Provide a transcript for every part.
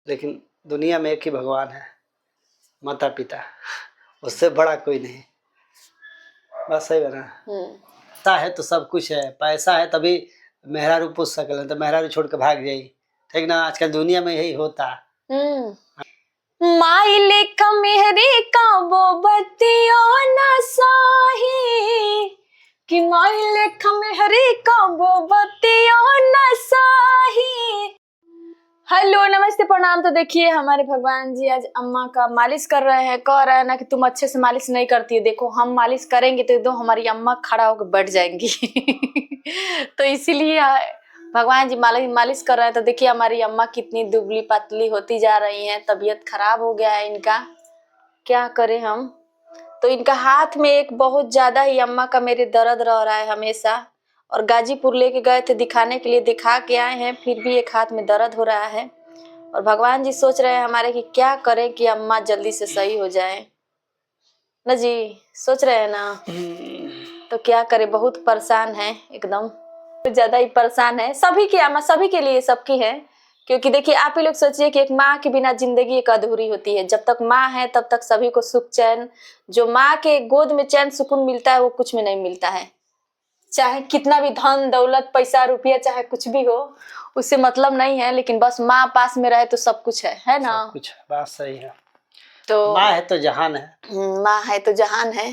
लेकिन दुनिया में एक ही भगवान है, माता पिता, उससे बड़ा कोई नहीं। बस सही बना। पैसा है तो सब कुछ है, पैसा है तभी मेहरारू पूछ सकल, तो मेहरारू छोड़ के भाग जाई, ठीक ना। आजकल दुनिया में यही होता। माई लेखा मेहरी का वो बतियो ना साही, कि माई लेखा मेहरी का वो बतियो ना साही। हेलो नमस्ते प्रणाम। तो देखिए हमारे भगवान जी आज अम्मा का मालिश कर रहे हैं। कह रहे हैं ना कि तुम अच्छे से मालिश नहीं करती है, देखो हम मालिश करेंगे तो एकदम हमारी अम्मा खड़ा होकर बैठ जाएंगी। तो इसीलिए भगवान जी मालिश कर रहे हैं। तो देखिए हमारी अम्मा कितनी दुबली पतली होती जा रही हैं, तबीयत खराब हो गया है इनका, क्या करें हम। तो इनका हाथ में एक बहुत ज्यादा ही अम्मा का मेरे दर्द रह रहा है हमेशा, और गाजीपुर लेके गए थे दिखाने के लिए, दिखा के आए हैं, फिर भी एक हाथ में दर्द हो रहा है। और भगवान जी सोच रहे हैं हमारे कि क्या करें कि अम्मा जल्दी से सही हो जाए ना जी, सोच रहे हैं ना। तो क्या करें, बहुत परेशान है, एकदम ज्यादा ही परेशान है। सभी की अम्मा, सभी के लिए, सबकी है। क्योंकि देखिए आप ही लोग सोचिए कि एक माँ के बिना जिंदगी एक अधूरी होती है। जब तक माँ है तब तक सभी को सुख चैन, जो माँ के गोद में चैन सुकून मिलता है वो कुछ में नहीं मिलता है। चाहे कितना भी धन दौलत पैसा रुपया चाहे कुछ भी हो, उससे मतलब नहीं है, लेकिन बस माँ पास में रहे तो सब कुछ है ना। सब कुछ, बात सही है। तो माँ है तो जहान है। माँ है तो जहान है।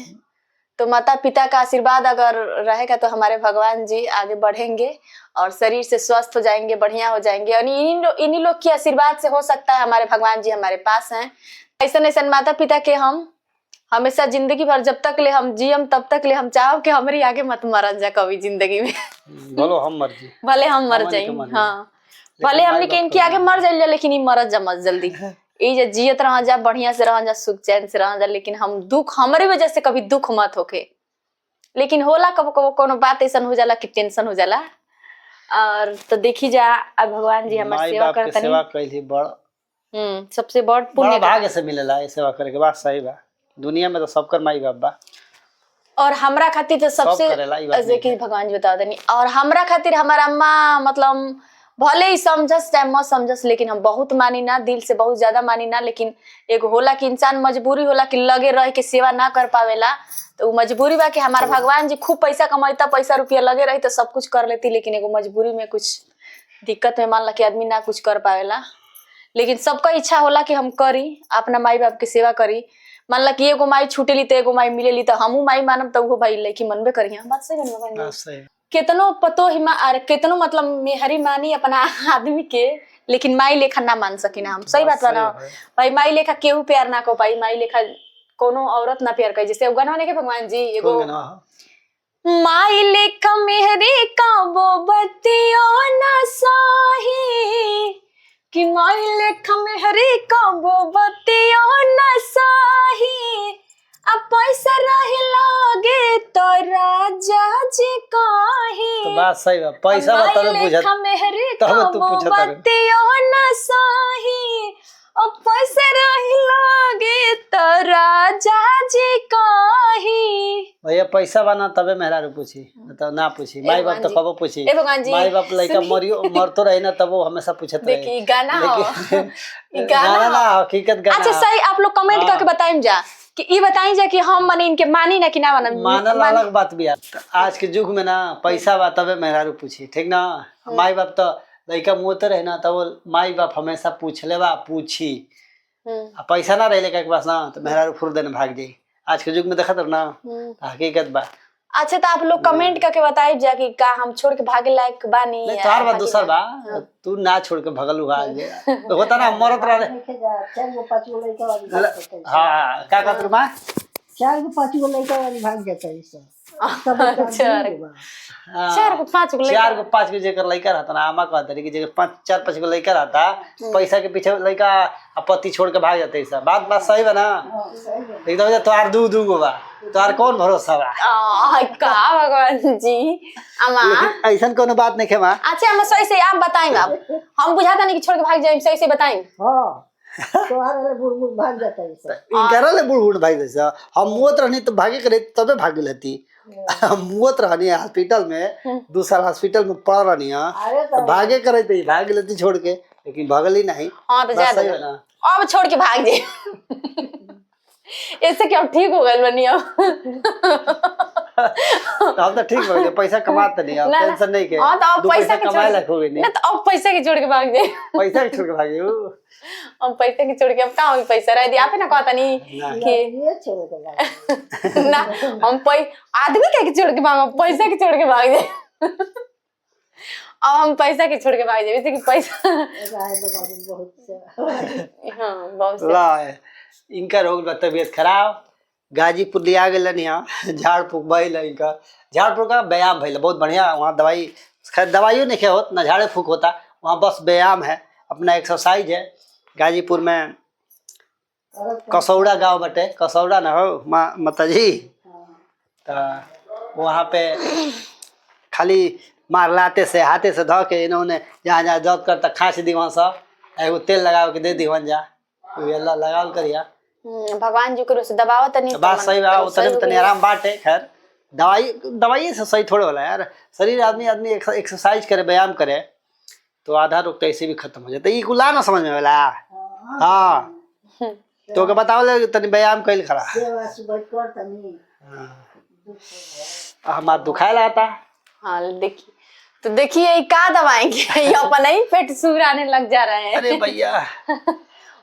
तो माता पिता का आशीर्वाद अगर रहेगा तो हमारे भगवान जी आगे बढ़ेंगे और शरीर से स्वस्थ हो जाएंगे, बढ़िया हो जाएंगे। और इन्हीं लोग की आशीर्वाद से हो सकता है हमारे भगवान जी हमारे पास हैं। ऐसा माता पिता के हम हमेशा जिंदगी भर जब तक ले हम जियम तब तक ले हम चाहो कि हमारी आगे मत मरन जा कभी जिंदगी में। भलो हम मर जी, भले हम मर जाए, हाँ भले हमने के इनके आगे मर जाए, लेकिन ये मरत जा मत जल्दी। ये जियत रह जा, बढ़िया से रह जा, सुख चैन से रह जा, लेकिन हम दुख हमारी वजह से कभी दुख मत होके। लेकिन होला कबो कबो कोनो बात ऐसा हो जाला कि टेंशन हो जाला। और तो देखी जा अब भगवान जी हमारी सेवा करते हैं। सेवा कैली बड़ सबसे बड़ पुण्य भाग्य से मिलेला ये सेवा करे के। बात सही बा, दुनिया में तो सबकर माई बाप बा, और हमरा खातिर तो सबसे देखिए भगवान जी बता देनी। और हमरा खातिर हमारा अम्मा मतलब भले ही समझस चाहे मत समझस, लेकिन हम बहुत मानी ना, दिल से बहुत ज्यादा मानी ना। लेकिन एगो होला कि इंसान मजबूरी होला कि लगे रह के सेवा ना कर पावेला, तो मजबूरी बा कि हमारे भगवान जी खूब पैसा कमाईता, पैसा रुपया लगे रही तो सब कुछ कर लेती, लेकिन एगो मजबूरी में कुछ दिक्कत में मान ला कि आदमी ना कुछ कर पावेला। लेकिन सबका इच्छा होला कि हम करी, अपना माई बाप की सेवा करी। मान ला कि एगो माई छूटेली तो एगो माई मिलेली, तो हमू माई मानब तो वो भाई लड़की मनबे करी। बात सही है। कितनो पतो ही कितनो मतलब मेहरी मानी अपना आदमी के, लेकिन माई लेखा ना मान सकी ना हम। सही बात बा ना भाई, माई लेखा केहू प्यार ना को पाई, माई लेखा कोनो औरत ना प्यार करे। जैसे गाना ने के भगवान जी एगो माई लेखा मेहरी का वो बतियो ना साही, कि माई लेखा मेहरी का वो बतियो ना साही। अब पैसा रही लागे तो राजा जी काहे। तो बात सही बा, पैसा बता दे बुझत मेहरी का वो बतियो ना साही। अब पैसा रही लागे तो राजा जी काहे। भैया पैसा बना तबे मेहरारू पूछी, तो ना पूछी। माई बाप तो कबो पूछी, माई बाप लड़का मरतो रही ना तब वो हमेशा पूछत रहे। देखिए गाना गाना ना हकीकत गाना। अच्छा सही, आप लोग कमेंट करके बताइम जा कि ये बताई जा कि हम माने इनके मानी ना कि ना मानल अलग बात भी है। आज के युग में ना पैसा बा तबे मेहरारू पूछी, ठीक ना। माई बाप तो लड़का मुँहते रहे ना तब माई बाप हमेशा पूछले बा, पूछी। पैसा ना रहे के पास ना तो मेहरारू फुर देने भाग जाई। आज के युग में देखत ना हकीकत बा। अच्छा तो आप लोग कमेंट करके बताइए जा कि का हम छोड़ के भागे लायक बानी। नहीं तोहार बात दूसर बा, तू ना छोड़ के भगल हुआ तो होता ना मरत रहे। हाँ का कहत मां 4-5 गो लड़का वाली भाग जाता है सब। 4-5 गो जेकर लड़का रहता ना, आमा कहता रही कि जेकर 4-5 गो लड़का रहता, पैसा के पीछे लड़का पति छोड़ के भाग जाते सब। बात सही बा ना एकदम। तोहार 2 गो बा, तोहार कौन भरोसा बा का भगवान जी अम्मा ऐसा कोनो बात नहीं है मां। अच्छा अम्मा सही से आप बताएंगे, आप हम बुझाता नहीं कि छोड़ के भाग जाए, सही से बताएंगे। तोहार बुड़ भाग जाता है सब। इनकरा ले बुड़ भाग जैसा हम मुवत रहनी तो भागे करे तबे भाग लेती। मुवत रहनी हॉस्पिटल में 2 साल हॉस्पिटल में पड़ रहनी है, भागे करे तो भाग लेती छोड़ के। लेकिन भगली नहीं। हाँ तो बस सही ज्यादा है ना। अब छोड़ के भाग जाए। ऐसे क्या ठीक हो गए बनी अब। तो हम तो ठीक भगले, पैसा कमाते नहीं, अब ना, ना। टेंशन नहीं के। हाँ तो अब दो पैसा पैसा के कमाए छोड़ लाख हो गई नहीं, ना, तो अब पैसा के छोड़ के भाग जाए। पैसा के छोड़ के भागे ऊ। अब पैसा के छोड़ के अब कहाँ होगी पैसा रह दिया आप ही ना कहता नहीं ना। कि ये छोड़ के भाग। ना हम आदमी क्या के छोड़ के भाग, पैसा के छोड़ के भाग जाए। अब हम पैसा के छोड़ के भाग जाए, जैसे कि पैसा। राय तो बाबू बहुत से। हाँ बहुत से। ला इनका रोग बा तबीयत खराब, गाजीपुर लिया गेलन यहाँ, झाड़ फूक भइल इनका, झाड़ फूक का व्यायाम भइल बहुत बढ़िया। वहाँ दवाई, खैर दवाइयों नहीं होत ना झाड़े फूक होता, वहाँ बस व्यायाम है, अपना एक्सरसाइज है। गाजीपुर में कसौड़ा गांव बटे, कसौड़ा ना हो माता जी, तो वहाँ पे खाली मार लाते से हाथे से धो के इन्होंने जहाँ जहाँ दर्द करता खाँच दी वहाँ सब, एगो तेल लगा के दे दी वहाँ जा, अल्लाह लगाओ करिया। भगवान जी को से दबाव तो नहीं, बात सही बा, उतने में तनी आराम बाटे। खैर दवाई से सही थोड़े होला यार, शरीर आदमी एक्सरसाइज करे, व्यायाम करे तो आधा रोग तो ऐसे भी खत्म हो जाता है। कुला ना समझ में वाला। हाँ तो के बताओ तनी व्यायाम कैल खरा, सेवा सुबह कर तनी हमार दुखाए लाता। हाँ देखिए, तो देखिए ये क्या दवाएंगे, ये अपना ही पेट सूर आने लग जा रहे हैं। अरे भैया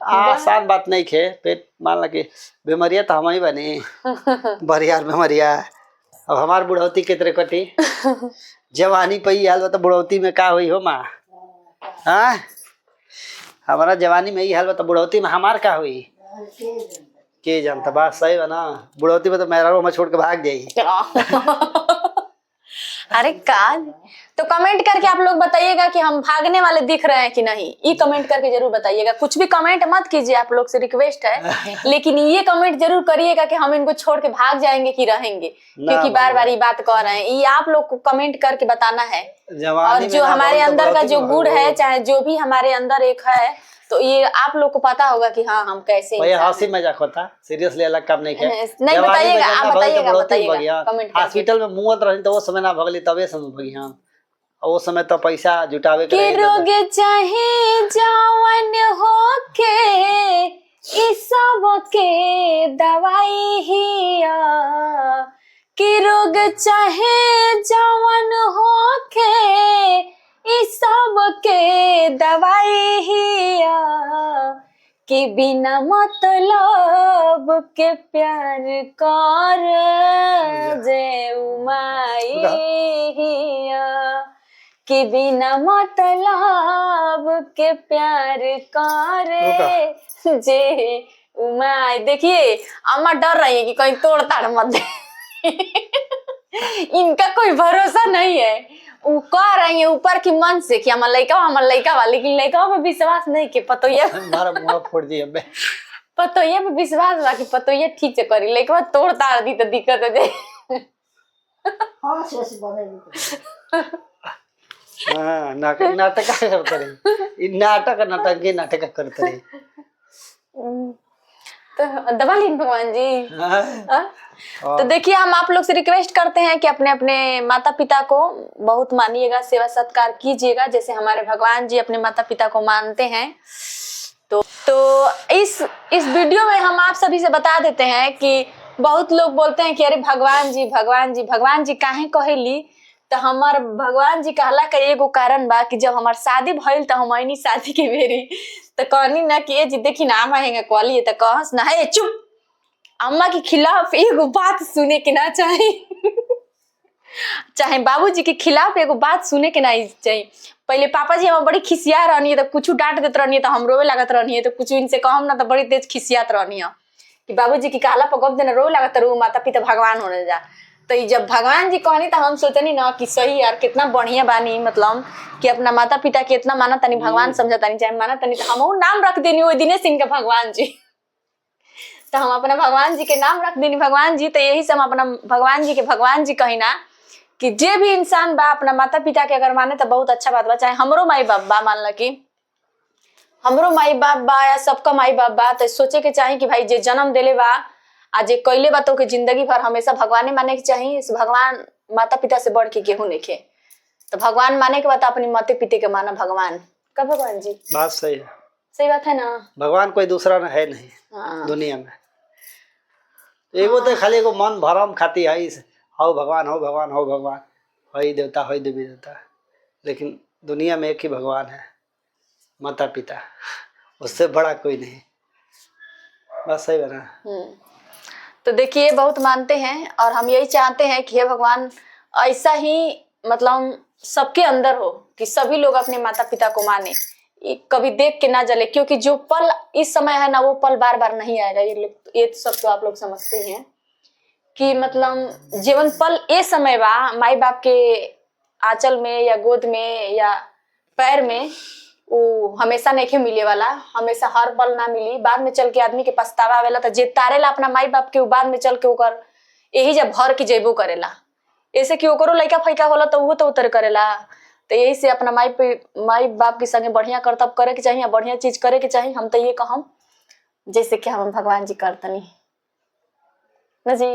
आसान बात नहीं खे, पेट मान ला कि बीमारियां तो हम ही बनी, बरियार बीमारिया। अब हमार बुढ़ौती कितने कटी, जवानी पे ही हाल बता, बुढ़ौती में का हुई हो माँ। हाँ हमारा जवानी में ही हाल बता, बुढ़ौती में हमार का हुई के जानता। बात सही है ना, बुढ़ौती में तो मेरा रो छोड़ के भाग जाई। अरे का तो कमेंट करके आप लोग बताइएगा कि हम भागने वाले दिख रहे हैं कि नहीं, ये कमेंट करके जरूर बताइएगा। कुछ भी कमेंट मत कीजिए, आप लोग से रिक्वेस्ट है, लेकिन ये कमेंट जरूर करिएगा कि हम इनको छोड़ के भाग जाएंगे कि रहेंगे, क्योंकि बार बार ये बात कह रहे हैं। ये आप लोग को कमेंट करके बताना है। और जो हमारे अंदर का जो गुण है, चाहे जो भी हमारे अंदर एक है, तो ये आप लोग को पता होगा कि हाँ हम कैसे। भैया हंसी मजाक होता, सीरियसली अलग काम नहीं किया। नहीं बताइएगा, आप बताइएगा कमेंट। हॉस्पिटल में मुँह रही तो वो समय ना भगली, तबे समय भगी। हाँ वो समय तो पैसा जुटावे के रोग चाहे जवन होके, इस सब के दवाई हिया। कि रोग चाहे जवन होके, इस सब के दवाई हिया। कि बिना मतलब के प्यार कर जे उमाई हिया। कि बिना मतलब के प्यार करे जे उमाई। देखिए अम्मा डर रही है कि कहीं तोड़ ताड़ मत दे। इनका कोई भरोसा नहीं है, वो कह रही है ऊपर की मन से कि हमारा लड़का वाला, लेकिन लड़का पे विश्वास नहीं के पतोया फोड़ दी। पतोया पे विश्वास बा कि पतोया ठीक से करी, लड़का तोड़ ताड़ दी तो दिक्कत हो जाए। हाँ शेष बने हाँ नाटक करते रहे, नाटक करते रहे। तो दबा लीन भगवान जी। तो देखिए हम आप लोग से रिक्वेस्ट करते हैं कि अपने अपने माता पिता को बहुत मानिएगा, सेवा सत्कार कीजिएगा, जैसे हमारे भगवान जी अपने माता पिता को मानते हैं। तो इस वीडियो में हम आप सभी से बता देते हैं कि बहुत लोग बोलते हैं कि अरे भगवान जी काहे कहेली। तो हमार भगवान जी कहला का एगो कारण बा कि जब हमार शादी भइल तो हम आईनी शादी के बेरी, तो कहनी ना कि जी देखी ना अम्मा हेंगा कहली, तो कहस ना है चुप, अम्मा के खिलाफ एगो बात सुने के ना चाहिए। चाहे बाबूजी के खिलाफ एगो बात सुने के ना चाहिए। पहले पापा जी हम बड़ी खिसिया रहनी है, तो कुछ डांट देते रहनी है तो हम रोवे लागत रहनी है, तो कुछ इनसे कहम ना तो बड़ी तेज खिसियात रहनी है कि बाबूजी की कहला पर गप देना रोवे लागत रो, माता पिता भगवान होने जा। तो जब भगवान जी कहनी तो हम सोचनी ना कि सही यार कितना बढ़िया बानी, मतलब कि अपना माता पिता के इतना माना तनी, भगवान समझा तनी, चाहे माना तनी, तो हम नाम रख देनी वो दिनेश सिंह का भगवान जी। तो हम अपना भगवान जी के नाम रख देनी भगवान जी। तो यही से हम अपना भगवान जी के भगवान जी कही ना कि जे भी इंसान बा अपना माता पिता के अगर माने तो बहुत अच्छा बात बा। चाहे हमरो माई बाप बा, मान ला कि हमरो माई बाप बा या सबका माई बाप बा, तो सोचे के चाहिए कि भाई जे जन्म देले बा आज जे कैले बा तो के जिंदगी भर हमेशा भगवान माने के चाहिए। इस भगवान माता पिता से बढ़ के केहू नहीं के। तो भगवान माने के बाद अपनी माते पिता के माना भगवान। का भगवान जी? बात सही है, सही बात है ना। भगवान कोई दूसरा न है नहीं हाँ। दुनिया में। एगो तो खाली एगो मन भरम खाती है, हो भगवान हो भगवान हो भगवान, हई देवता हई देवी देवता, लेकिन दुनिया में एक ही भगवान है, माता पिता, उससे बड़ा कोई नहीं। बस सही है ना। तो देखिए बहुत मानते हैं और हम यही चाहते हैं कि हे भगवान ऐसा ही मतलब सबके अंदर हो कि सभी लोग अपने माता पिता को माने, कभी देख के ना जले, क्योंकि जो पल इस समय है ना वो पल बार बार नहीं आएगा। ये सब तो आप लोग समझते हैं कि मतलब जीवन पल ये समय बा माई बाप के आंचल में या गोद में या पैर में, वो हमेशा नहीं मिले वाला, हमेशा हर पल ना मिली। बाद में चल के आदमी के पछतावा आवेला तो जे तारेला अपना माई बाप के, बाद में चल के ओकर यही जब भर की जेबो करेला, ऐसे कि ओकरो लइका फैका होला तो वो तो उतर करेला। तो यही से अपना माई बाप के संगे बढ़िया कर्तव्य करे के चाहिए, बढ़िया चीज करे के चाहिए। हम तो ये कहम जैसे कि हम भगवान जी करतनी ना जी।